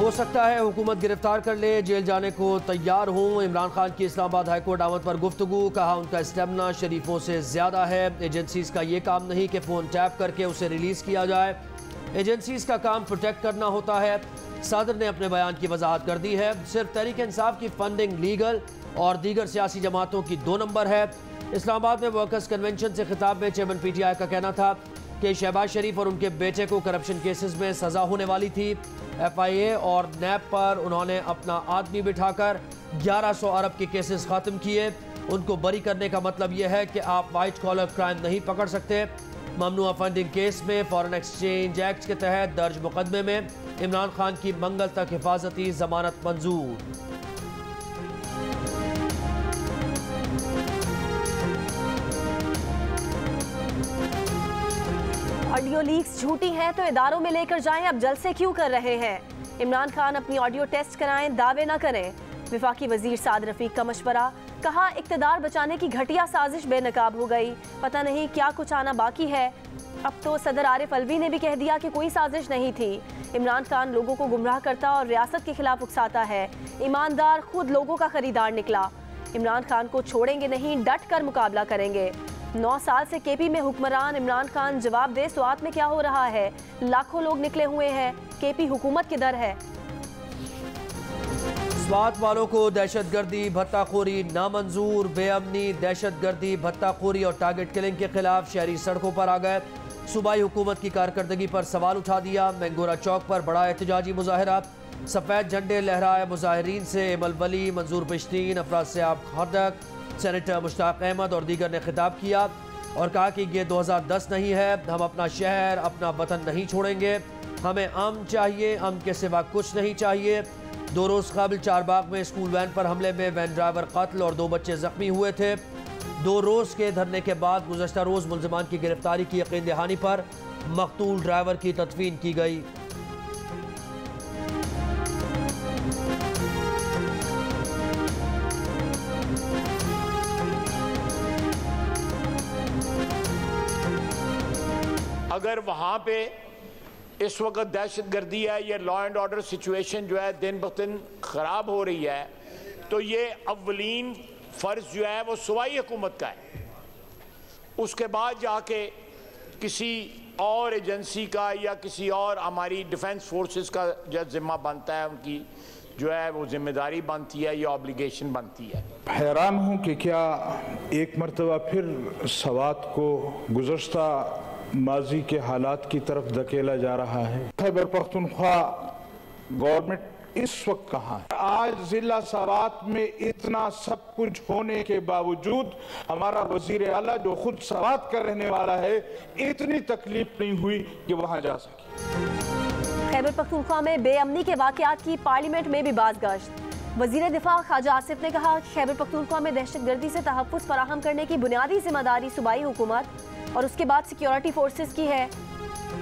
हो सकता है हुकूमत गिरफ्तार कर ले, जेल जाने को तैयार हूँ। इमरान खान की इस्लामाबाद हाईकोर्ट आमद पर गुफ्तगू, कहा उनका स्टेमिना शरीफों से ज़्यादा है। एजेंसीज का ये काम नहीं कि फ़ोन टैप करके उसे रिलीज़ किया जाए, एजेंसीज का काम प्रोटेक्ट करना होता है। सदर ने अपने बयान की वजाहत कर दी है। सिर्फ तहरीक इंसाफ की फंडिंग लीगल और दीगर सियासी जमातों की 2 नंबर है। इस्लामाबाद में वर्कर्स कन्वेंशन से खिताब में चेयरमैन PTI का कहना था कि शहबाज शरीफ और उनके बेटे को करप्शन केसेस में सज़ा होने वाली थी। FIA और NAB पर उन्होंने अपना आदमी बिठाकर 1100 अरब के केसेस ख़त्म किए। उनको बरी करने का मतलब यह है कि आप वाइट कॉलर क्राइम नहीं पकड़ सकते। ममनुआ फंडिंग केस में फॉरेन एक्सचेंज एक्ट के तहत दर्ज मुकदमे में इमरान खान की मंगल तक हिफाजती जमानत मंजूर। ऑडियो लीक्स झूठी हैं तो इदारों में लेकर जाएं, अब जलसे क्यों कर रहे हैं? इमरान खान अपनी ऑडियो टेस्ट कराएं, दावे ना करें। वफाकी वजीर साद रफीक का मशवरा, कहा इक्तदार बचाने की घटिया साजिश बेनकाब हो गई, पता नहीं क्या कुछ आना बाकी है। अब तो सदर आरिफ अलवी ने भी कह दिया कि कोई साजिश नहीं थी। इमरान खान लोगों को गुमराह करता और रियासत के खिलाफ उकसाता है। ईमानदार खुद लोगों का खरीदार निकला। इमरान खान को छोड़ेंगे नहीं, डट कर मुकाबला करेंगे। 9 साल से KP में हुक्मरान इमरान खान जवाब दे, स्वात में क्या हो रहा है? लाखों लोग निकले हुए हैं, KP हुकूमत के दर है। स्वात वालों को दहशतगर्दी भत्ताखोरी नामंजूर। बेअमनी, दहशतगर्दी, भत्ताखोरी और टारगेट किलिंग के खिलाफ शहरी सड़कों पर आ गए। सूबाई हुकूमत की कारकर्दगी पर सवाल उठा दिया। मैंगोरा चौक पर बड़ा एहतजाजी मुजाहरा, सफ़ेद झंडे लहराए। मुजाहरीन से इमल वली, मंजूर बिश्तीन, अफराज सयाब खदक, सेनेटर मुश्ताक अहमद और दीगर ने खिताब किया और कहा कि ये 2010 नहीं है, हम अपना शहर, अपना वतन नहीं छोड़ेंगे। हमें अमन चाहिए, अमन के सिवा कुछ नहीं चाहिए। 2 रोज़ काबिल चारबाग में स्कूल वैन पर हमले में वैन ड्राइवर कत्ल और 2 बच्चे जख्मी हुए थे। 2 रोज़ के धरने के बाद गुज़श्ता रोज़ मुल्ज़िमान की गिरफ्तारी की यकीन दहानी पर मकतूल ड्राइवर की तदफीन की गई। अगर वहाँ पे इस वक्त दहशतगर्दी है, ये लॉ एंड ऑर्डर सिचुएशन जो है दिन ब दिन ख़राब हो रही है, तो ये अव्वलीन फ़र्ज़ जो है वो सूबाई हुकूमत का है। उसके बाद जाके किसी और एजेंसी का या किसी और हमारी डिफेंस फोर्सेस का जो ज़िम्मा बनता है, उनकी जो है वो जिम्मेदारी बनती है या ऑब्लिगेशन बनती है। हैरान हूँ कि क्या एक मरतबा फिर सवात को गुज़श्ता माजी के हालात की तरफ धकेला जा रहा है। खैबर पख्तूनख्वा गवर्नमेंट इस वक्त कहाँ है? आज जिला सवात में इतना सब कुछ होने के बावजूद हमारा वजीर आला जो खुद सवात का रहने वाला है, इतनी तकलीफ नहीं हुई कि वहां जा सके। खैबर पख्तूनख्वा में बेअमनी के वाकयात की पार्लियामेंट में भी बाज़गश्त। वजीर दिफा ख्वाजा आसिफ ने कहा खैबर पख्तूनख्वा में दहशतगर्दी से तहफ़्फ़ुज़ फराहम करने की बुनियादी जिम्मेदारी सूबाई हुकूमत और उसके बाद सिक्योरिटी फोर्सेस की है।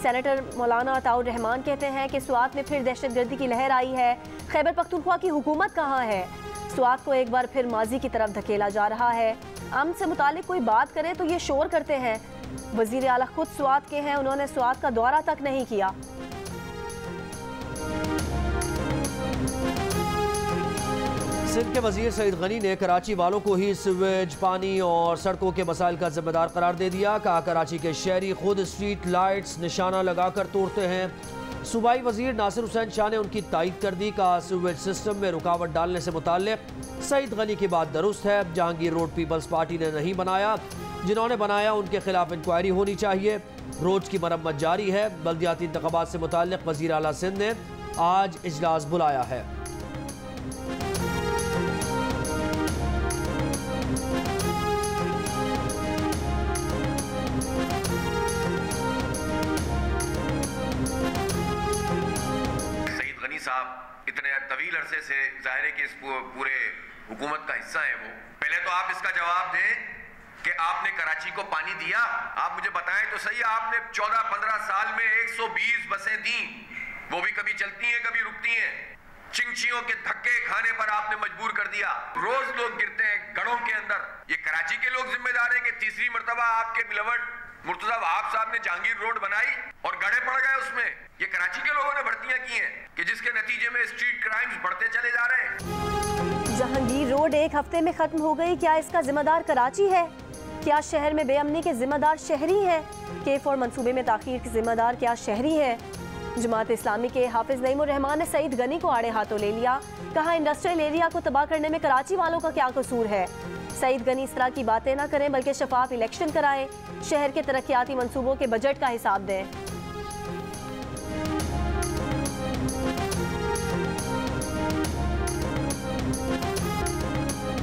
सेनेटर मौलाना अताउर रहमान कहते हैं कि स्वात में फिर दहशतगर्दी की लहर आई है। खैबर पख्तूनख्वा की हुकूमत कहाँ है? स्वात को एक बार फिर माजी की तरफ धकेला जा रहा है। अमन से मुतालिक कोई बात करे तो ये शोर करते हैं। वजीर आला खुद स्वात के हैं, उन्होंने स्वात का दौरा तक नहीं किया। सिंध के वजीर सईद गनी ने कराची वालों को ही सीवेज, पानी और सड़कों के मसाइल का जिम्मेदार करार दे दिया। कहा कराची के शहरी खुद स्ट्रीट लाइट्स निशाना लगाकर तोड़ते हैं। सूबाई वजीर नासिर हुसैन शाह ने उनकी तायीद कर दी। कहा सीवेज सिस्टम में रुकावट डालने से मुताल्लिक सईद गनी की बात दुरुस्त है। जहांगीर रोड पीपल्स पार्टी ने नहीं बनाया, जिन्होंने बनाया उनके खिलाफ इंक्वायरी होनी चाहिए। रोड की मरम्मत जारी है। बल्दियाती इंतखाबात से मुताल्लिक वजीर आला सिंध ने आज इजलास बुलाया है। साहब इतने तवील अरसे से जाहिर है कि इस पूरे हुकूमत का हिस्सा है वो। पहले तो आप इसका जवाब दें कि आपने कराची को पानी दिया। आप मुझे बताएं तो सही, आपने 14-15 साल में 120 बसें दी, वो भी कभी चलती हैं कभी रुकती हैं। चिंचियों के धक्के खाने पर आपने मजबूर कर दिया। रोज लोग गिरते हैं गढ़ों के अंदर। ये कराची के लोग जिम्मेदार हैं कि तीसरी मर्तबा आपके बिलवड मुर्तजा वहाब साहब ने जहांगीर रोड बनाई और गड़े पड़ गए उसमें। ये कराची के लोगों ने भर्तियां की हैं कि जिसके नतीजे में एक हफ्ते में खत्म हो गई, क्या इसका जिम्मेदार कराची है? क्या शहर में बेअमनी के जिम्मेदार शहरी हैं? K4 मंसूबे में ताखीर के जिम्मेदार क्या शहरी हैं? जमात इस्लामी के हाफिज नईमुर रहमान ने सईद गनी को आड़े हाथों ले लिया, कहा इंडस्ट्रियल एरिया को तबाह करने में कराची वालों का क्या कसूर है? सईद गनी इस तरह की बातें ना करें बल्कि शफाफ इलेक्शन कराएं, शहर के तरक्याती मंसूबों के बजट का हिसाब दें।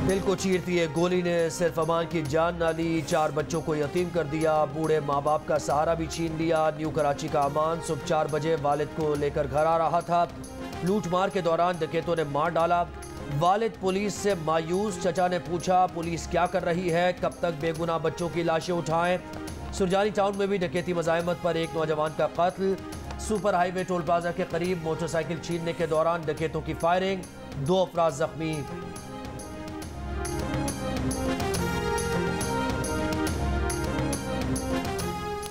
दिल को चीरती है गोली ने सिर्फ अमान की जान ना ली, 4 बच्चों को यतीम कर दिया, बूढ़े माँ बाप का सहारा भी छीन लिया। न्यू कराची का अमान सुबह 4 बजे वालिद को लेकर घर आ रहा था। लूट मार के दौरान डकैतों ने मार डाला। वालिद पुलिस से मायूस, चचा ने पूछा पुलिस क्या कर रही है, कब तक बेगुनाह बच्चों की लाशें उठाएं। सुरजानी टाउन में भी डकैती मज़ाहमत पर एक नौजवान का कत्ल। सुपर हाईवे टोल प्लाजा के करीब मोटरसाइकिल छीनने के दौरान डकैतों की फायरिंग, 2 अफराद जख्मी।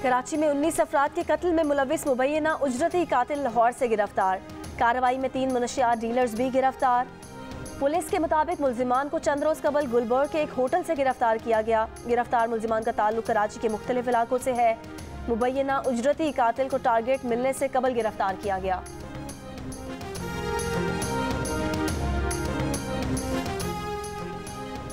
कराची में 19 अफराद के कत्ल में मुलविस मुबैना उजरती कातिल लाहौर से गिरफ्तार। कार्रवाई में 3 मनशियात डीलर्स भी गिरफ्तार। पुलिस के मुताबिक मुल्जिमान को चंद रोज कबल गुलबर्ग के एक होटल से गिरफ्तार किया गया। गिरफ्तार मुल्जिमान का ताल्लुक कराची के मुख्तलिफ इलाकों से है। मुबैना उजरती कातिल को टारगेट मिलने से कबल गिरफ्तार किया गया।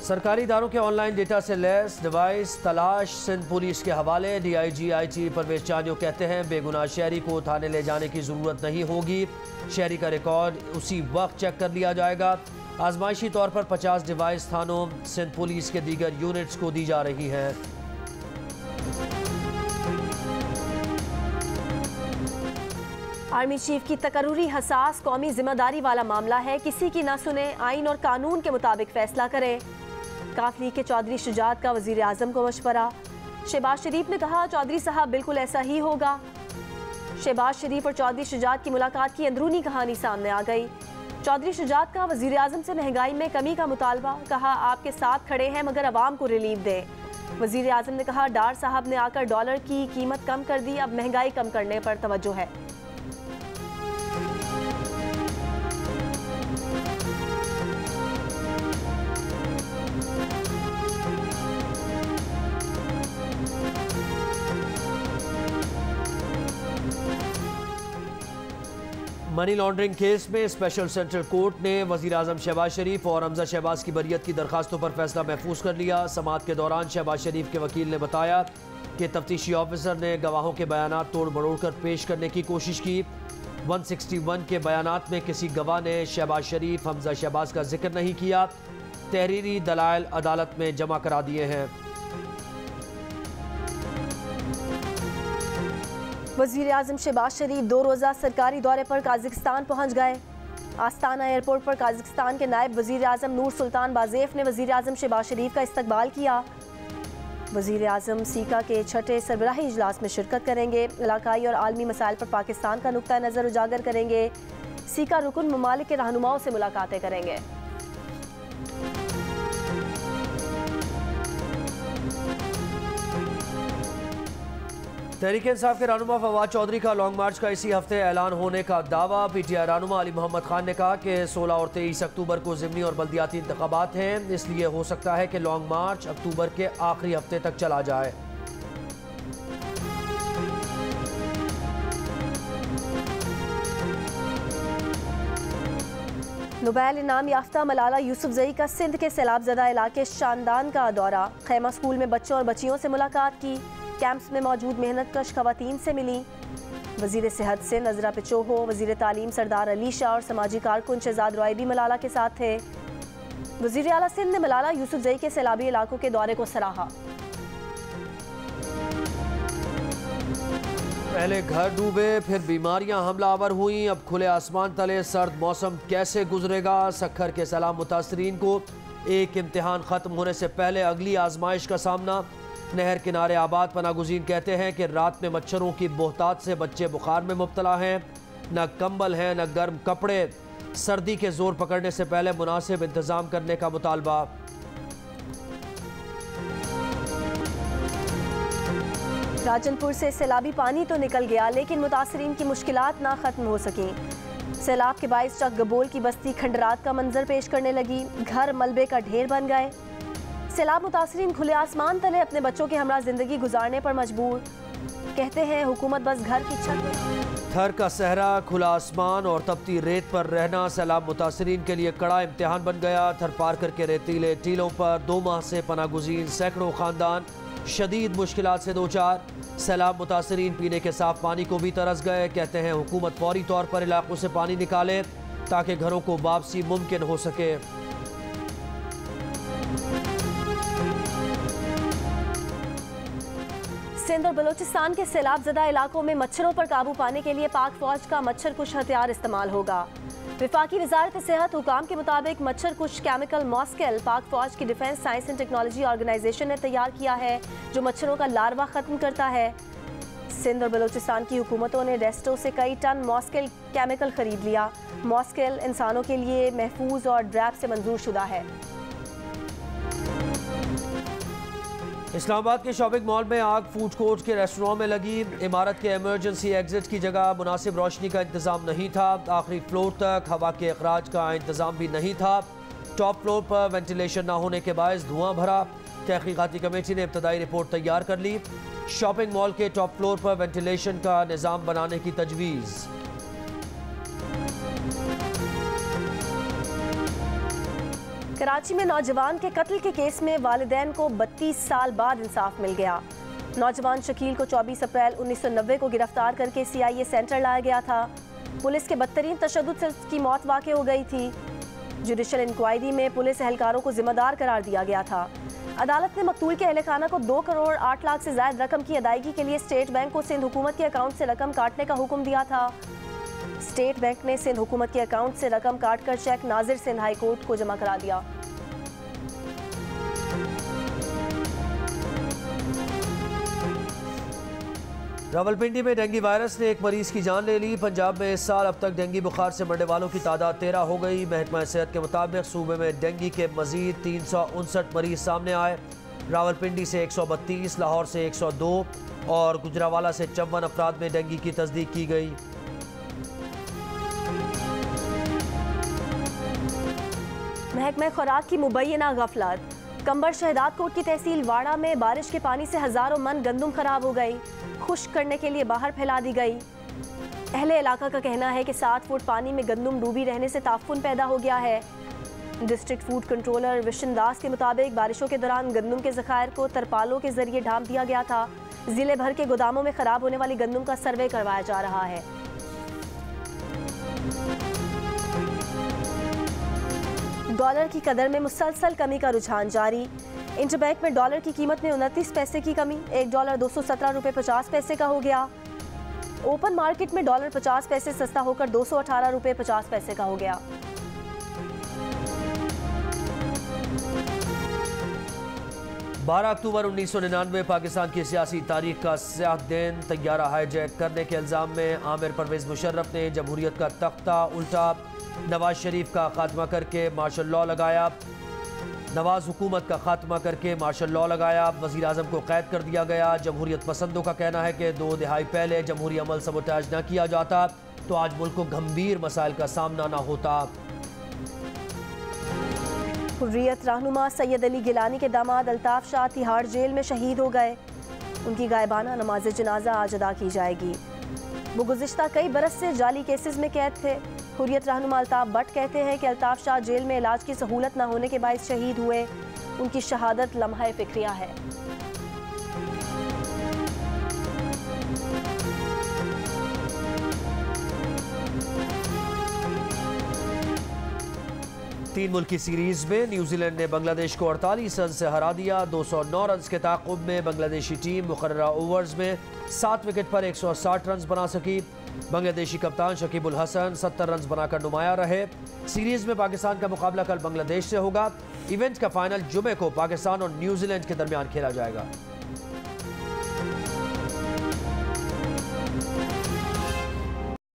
सरकारी इदारों के ऑनलाइन डेटा से लैस डिवाइस तलाश, सिंध पुलिस के हवाले। DIG IT परवेज चांदियो कहते हैं बेगुनाह शहरी को थाने ले जाने की ज़रूरत नहीं होगी, शहरी का रिकॉर्ड उसी वक्त चेक कर लिया जाएगा। आजमाइशी तौर पर 50 डिवाइस थानों सिंध पुलिस के दीगर यूनिट्स को दी जा रही हैं। आर्मी चीफ की तकर्रुरी हसास कौमी जिम्मेदारी वाला मामला है, किसी की ना सुने, आइन और कानून के मुताबिक फैसला करें। काफली के चौधरी शुजात का वजीर आजम को मशवरा। शहबाज शरीफ ने कहा चौधरी साहब बिल्कुल ऐसा ही होगा। शहबाज शरीफ और चौधरी शुजात की मुलाकात की अंदरूनी कहानी सामने आ गई। चौधरी शुजात का वजीर आजम से महंगाई में कमी का मुतालबा, कहा आपके साथ खड़े हैं मगर अवाम को रिलीफ दें। वजीर आजम ने कहा डार साहब ने आकर डॉलर की कीमत कम कर दी, अब महंगाई कम करने पर तवज्जो है। मनी लॉन्ड्रिंग केस में स्पेशल सेंट्रल कोर्ट ने वजीर आजम शहबाज शरीफ और हमजा शहबाज की बरियत की दरखास्तों पर फैसला महफूज कर लिया। समाअत के दौरान शहबाज शरीफ के वकील ने बताया कि तफ्तीशी ऑफिसर ने गवाहों के बयानात तोड़ मरोड़ कर पेश करने की कोशिश की। 161 के बयानात में किसी गवाह ने शहबाज शरीफ हमजा शहबाज का जिक्र नहीं किया। तहरीरी दलाइल अदालत में जमा करा दिए हैं। वज़ीर आज़म शहबाज शरीफ 2 रोज़ा सरकारी दौरे पर काज़िकिस्तान पहुँच गए। आस्ताना एयरपोर्ट पर काज़िकिस्तान के नायब वज़ीर आज़म नूर सुल्तान बाज़ेफ ने वज़ीर आज़म शहबाज शरीफ का इस्तकबाल किया। वज़ीर आज़म सीका के 6ठे सरबराही इजलास में शिरकत करेंगे। इलाकाई और आलमी मसाइल पर पाकिस्तान का नुक्ता नज़र उजागर करेंगे। सीका रुकन ममालिक के रहनुमाओं से मुलाकातें करेंगे। तहरीक इंसाफ के रहनुमा फवाद चौधरी का लॉन्ग मार्च का इसी हफ्ते ऐलान होने का दावा। PTI रहनुमा अली मोहम्मद खान ने कहा कि 16 और 23 अक्टूबर को ज़िमनी और बल्दियाती इंतखाबात हैं, इसलिए हो सकता है कि लॉन्ग मार्च अक्टूबर के आखिरी हफ्ते तक चला जाए। नोबेल इनाम याफ्ता मलाला यूसुफजई का सिंध के सैलाबजदा इलाके शानदान का दौरा। खैमा स्कूल में बच्चों और बच्चियों से मुलाकात की। कैंप्स में मौजूद मेहनतकश खवातीन से मिली। वजीर सेहत से नजरा पिचोहो, वजीर तालीम सरदार अली शाह और समाजी कारकुन शहजाद रॉय भी मलाला के साथ थे। वजीर आला सिंध ने मलाला यूसुफजई के सैलाबी इलाकों के दौरे को सराहा। पहले घर डूबे, फिर बीमारियां हमलावर हुई, अब खुले आसमान तले सर्द मौसम कैसे गुजरेगा? सखर के सैलाब मुतासरीन को एक इम्तिहान ख़त्म होने से पहले अगली आजमाइश का सामना। नहर किनारे आबाद पनागुज़ीन कहते हैं कि रात में मच्छरों की बोहतात से बच्चे बुखार में मुब्तला हैं। न कंबल हैं न गर्म कपड़े। सर्दी के जोर पकड़ने से पहले मुनासिब इंतज़ाम करने का मुतालबा। राजनपुर से सैलाबी पानी तो निकल गया, लेकिन मुतासरीन की मुश्किलात ना ख़त्म हो सकें। सैलाब के बाइस चक गबोल की बस्ती खंडरात का मंजर पेश करने लगी। घर मलबे का ढेर बन गए। सैलाब मुतासरीन खुले आसमान तले अपने बच्चों के हमरा जिंदगी गुजारने पर मजबूर। कहते हैं हुकूमत बस घर की छत में। थर का सहरा, खुला आसमान और तपती रेत पर रहना सैलाब मुतासरीन के लिए कड़ा इम्तिहान बन गया। थर पार करके रेतीले टीलों पर 2 माह से पनागुज़ीर सैकड़ों खानदान शदीद मुश्किलात से दो चार। सैलाब मुतासरीन पीने के साफ पानी को भी तरस गए। कहते हैं हुकूमत फौरी तौर पर इलाकों से पानी निकाले ताकि घरों को वापसी मुमकिन हो सके। सिंध और बलूचिस्तान के सैलाब ज़दा इलाकों में मच्छरों पर काबू पाने के लिए पाक फौज का मच्छर कुश हथियार इस्तेमाल होगा। विफाकी वजारत सेहत हुकाम के मुताबिक मच्छर कुश केमिकल मॉस्केल पाक फौज की defence science and technology organisation ने तैयार किया है, जो मच्छरों का लार्वा ख़त्म करता है। सिंध और बलूचिस्तान की हुकूमतों ने रेस्टो से कई टन मॉस्केल केमिकल खरीद लिया। मॉस्केल इंसानों के लिए महफूज और ड्रैप से मंजूर शुदा है। इस्लामाबाद के शॉपिंग मॉल में आग फूड कोर्ट के रेस्टोरेंट में लगी। इमारत के इमरजेंसी एग्जिट की जगह मुनासिब रोशनी का इंतजाम नहीं था। आखिरी फ्लोर तक हवा के अखराज का इंतजाम भी नहीं था। टॉप फ्लोर पर वेंटिलेशन न होने के बायस धुआं भरा। तहकीकाती कमेटी ने इब्तदाई रिपोर्ट तैयार कर ली। शॉपिंग मॉल के टॉप फ्लोर पर वेंटिलेशन का निज़ाम बनाने की तजवीज़। कराची में नौजवान के कत्ल के केस में वालिदैन को 32 साल बाद इंसाफ मिल गया। नौजवान शकील को 24 अप्रैल 1990 को गिरफ्तार करके CIA सेंटर लाया गया था। पुलिस के बदतरीन तशद्दुद से उसकी मौत वाक़ हो गई थी। जुडिशल इंक्वायरी में पुलिस एहलकारों को जिम्मेदार करार दिया गया था। अदालत ने मकतूल के अहल खाना को 2 करोड़ 8 लाख से ज़ायद रकम की अदायगी के लिए स्टेट बैंक को सिंध हुकूमत के अकाउंट से रकम काटने का हुक्म दिया था। स्टेट बैंक ने सिंध हुकूमत के अकाउंट से रकम काटकर चेक नाजिर सिंध हाई कोर्ट को जमा करा दिया। रावलपिंडी में डेंगू वायरस ने एक मरीज की जान ले ली। पंजाब में इस साल अब तक डेंगू बुखार से मरने वालों की तादाद 13 हो गई। महकमा सेहत के मुताबिक सूबे में डेंगू के मजीद 359 मरीज सामने आए। रावलपिंडी से 132, लाहौर से 102 और गुजरावाला से 54 अफराद में डेंगू की तस्दीक की गई। महकमा खुराक की मुबैना गफलत। कंबर शहदाद कोट की तहसील वाड़ा में बारिश के पानी से हजारों मन गंदुम खराब हो गई। खुश्क करने के लिए बाहर फैला दी गई। अहले इलाका का कहना है कि 7 फुट पानी में गंदुम डूबी रहने से ताफुन पैदा हो गया है। डिस्ट्रिक्ट फूड कंट्रोलर विशन दास के मुताबिक बारिशों के दौरान गंदुम के ज़खायर को तरपालों के जरिए ढांप दिया गया था। जिले भर के गोदामों में खराब होने वाली गंदुम का सर्वे करवाया जा रहा है। डॉलर की कदर में मुसलसल कमी का रुझान जारी। इंटरबैंक में डॉलर की कीमत में 29 पैसे की कमी। $1 217 रुपये 50 पैसे का हो गया। ओपन मार्केट में डॉलर 50 पैसे सस्ता होकर 218 रुपये 50 पैसे का हो गया। बारह अक्टूबर 1999 पाकिस्तान की सियासी तारीख का स्याह दिन। तैयारा हाईजैक करने के इल्ज़ाम में आमिर परवेज़ मुशर्रफ ने जमहूरियत का तख्ता उल्टा। नवाज शरीफ का खात्मा करके मार्शल लॉ लगाया। नवाज हुकूमत का खात्मा करके मार्शल लॉ लगाया। वज़ीर आज़म को कैद कर दिया गया। जमहूरियत पसंदों का कहना है कि 2 दहाई पहले जमहूरी अमल सबोटाज न किया जाता तो आज मुल्क को गंभीर मसाइल का सामना न होता। हुर्रियत रहनुमा सैयद अली गिलानी के दामाद अल्ताफ शाह तिहाड़ जेल में शहीद हो गए। उनकी गायबाना नमाज जनाजा आज अदा की जाएगी। वो गुज़िश्ता कई बरस से जाली केसेस में कैद थे। हुर्रियत रहनुमा अल्ताफ भट्ट कहते हैं कि अल्ताफ शाह जेल में इलाज की सहूलत न होने के बायस शहीद हुए। उनकी शहादत लम्हा फ़िक्रिया है। तीन मुल्की सीरीज में न्यूजीलैंड ने बांग्लादेश को 48 रन से हरा दिया। 209 रन के ताक़ुब में बांग्लादेशी टीम मुकर्ररा ओवर्स में 7 विकेट पर 160 रन बना सकी। बांग्लादेशी कप्तान शकीबुल हसन 70 रन बनाकर नुमाया रहे। सीरीज में पाकिस्तान का मुकाबला कल बांग्लादेश से होगा। इवेंट का फाइनल जुमे को पाकिस्तान और न्यूजीलैंड के दरमियान खेला जाएगा।